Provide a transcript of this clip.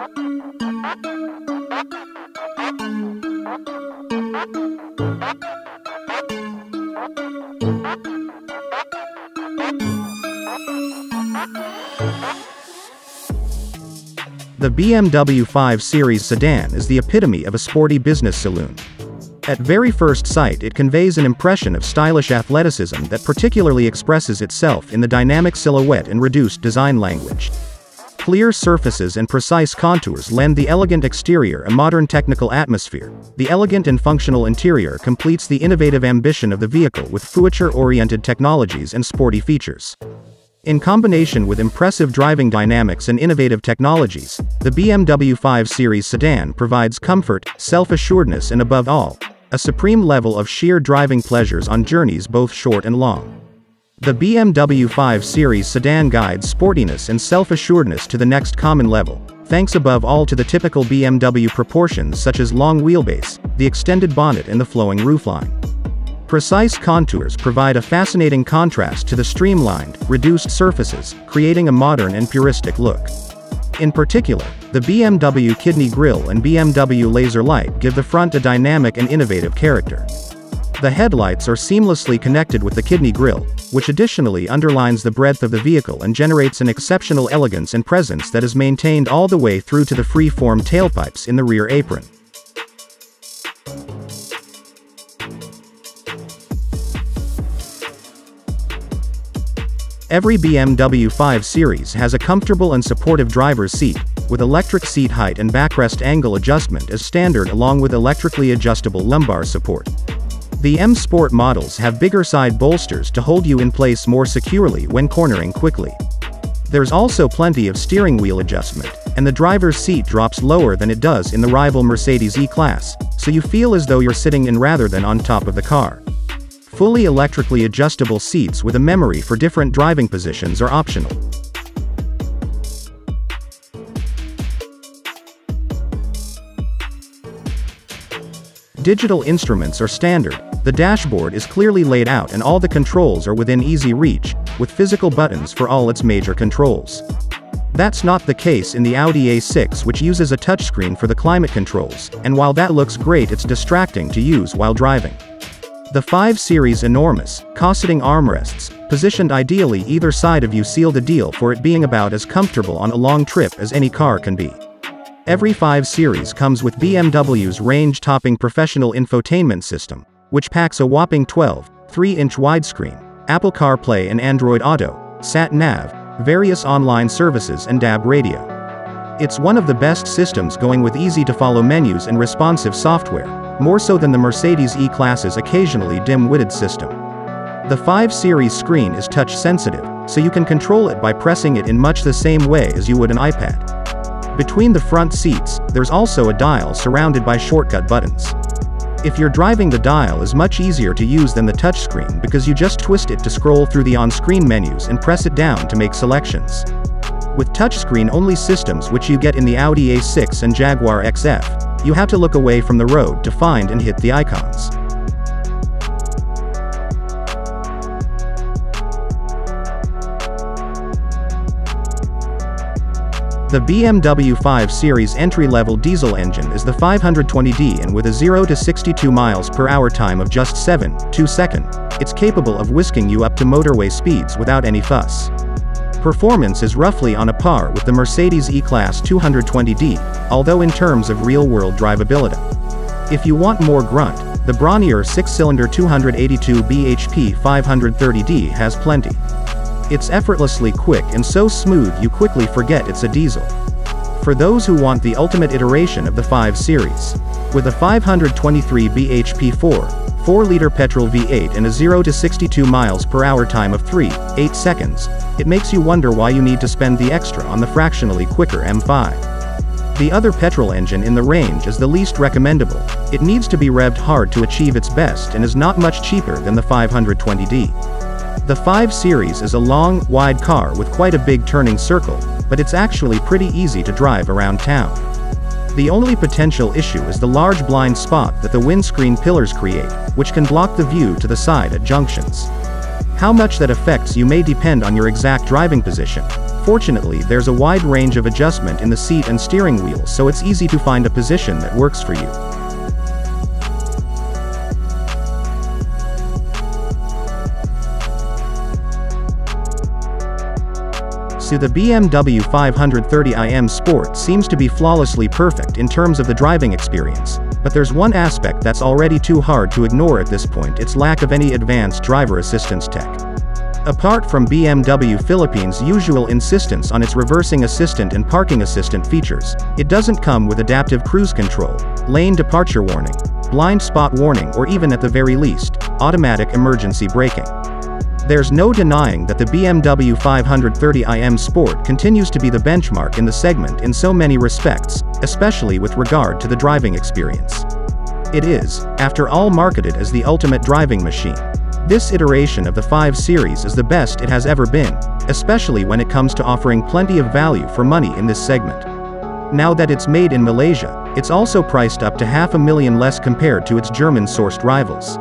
The BMW 5 Series Sedan is the epitome of a sporty business saloon. At very first sight, it conveys an impression of stylish athleticism that particularly expresses itself in the dynamic silhouette and reduced design language. Clear surfaces and precise contours lend the elegant exterior a modern technical atmosphere. The elegant and functional interior completes the innovative ambition of the vehicle with fuature-oriented technologies and sporty features. In combination with impressive driving dynamics and innovative technologies, the BMW 5 Series Sedan provides comfort, self-assuredness and above all, a supreme level of sheer driving pleasures on journeys both short and long. The BMW 5 Series Sedan guides sportiness and self-assuredness to the next common level, thanks above all to the typical BMW proportions such as long wheelbase, the extended bonnet and the flowing roofline. Precise contours provide a fascinating contrast to the streamlined, reduced surfaces, creating a modern and puristic look. In particular, the BMW kidney grille and BMW Laserlight give the front a dynamic and innovative character. The headlights are seamlessly connected with the kidney grille, which additionally underlines the breadth of the vehicle and generates an exceptional elegance and presence that is maintained all the way through to the free-form tailpipes in the rear apron. Every BMW 5 Series has a comfortable and supportive driver's seat, with electric seat height and backrest angle adjustment as standard along with electrically adjustable lumbar support. The M Sport models have bigger side bolsters to hold you in place more securely when cornering quickly. There's also plenty of steering wheel adjustment, and the driver's seat drops lower than it does in the rival Mercedes E-Class, so you feel as though you're sitting in rather than on top of the car. Fully electrically adjustable seats with a memory for different driving positions are optional. Digital instruments are standard, the dashboard is clearly laid out and all the controls are within easy reach, with physical buttons for all its major controls. That's not the case in the Audi A6, which uses a touchscreen for the climate controls, and while that looks great, it's distracting to use while driving. The 5 Series enormous, cosseting armrests, positioned ideally either side of you seal the deal for it being about as comfortable on a long trip as any car can be. Every 5 Series comes with BMW's range-topping professional infotainment system, which packs a whopping 12.3-inch widescreen, Apple CarPlay and Android Auto, sat-nav, various online services and DAB radio. It's one of the best systems going with easy-to-follow menus and responsive software, more so than the Mercedes E-Class's occasionally dim-witted system. The 5 Series screen is touch-sensitive, so you can control it by pressing it in much the same way as you would an iPad. Between the front seats, there's also a dial surrounded by shortcut buttons. If you're driving, the dial is much easier to use than the touchscreen because you just twist it to scroll through the on-screen menus and press it down to make selections. With touchscreen-only systems, which you get in the Audi A6 and Jaguar XF, you have to look away from the road to find and hit the icons. The BMW 5 Series entry-level diesel engine is the 520D, and with a 0 to 62 miles per hour time of just 7.2 seconds, it's capable of whisking you up to motorway speeds without any fuss. Performance is roughly on a par with the Mercedes E-Class 220D, although in terms of real-world drivability. If you want more grunt, the brawnier 6-cylinder 282 bhp 530D has plenty. It's effortlessly quick and so smooth you quickly forget it's a diesel. For those who want the ultimate iteration of the 5 Series, with a 523 bhp 4.liter petrol V8 and a 0 to 62 miles per hour time of 3.8 seconds, it makes you wonder why you need to spend the extra on the fractionally quicker M5. The other petrol engine in the range is the least recommendable. It needs to be revved hard to achieve its best and is not much cheaper than the 520D. The 5 Series is a long, wide car with quite a big turning circle, but it's actually pretty easy to drive around town. The only potential issue is the large blind spot that the windscreen pillars create, which can block the view to the side at junctions. How much that affects you may depend on your exact driving position. Fortunately, there's a wide range of adjustment in the seat and steering wheel, so it's easy to find a position that works for you. So the BMW 530iM Sport seems to be flawlessly perfect in terms of the driving experience, but there's one aspect that's already too hard to ignore at this point: its lack of any advanced driver assistance tech. Apart from BMW Philippines' usual insistence on its reversing assistant and parking assistant features, it doesn't come with adaptive cruise control, lane departure warning, blind spot warning, or even at the very least, automatic emergency braking. There's no denying that the BMW 530iM Sport continues to be the benchmark in the segment in so many respects, especially with regard to the driving experience. It is, after all, marketed as the ultimate driving machine. This iteration of the 5 Series is the best it has ever been, especially when it comes to offering plenty of value for money in this segment. Now that it's made in Malaysia, it's also priced up to $500,000 less compared to its German-sourced rivals.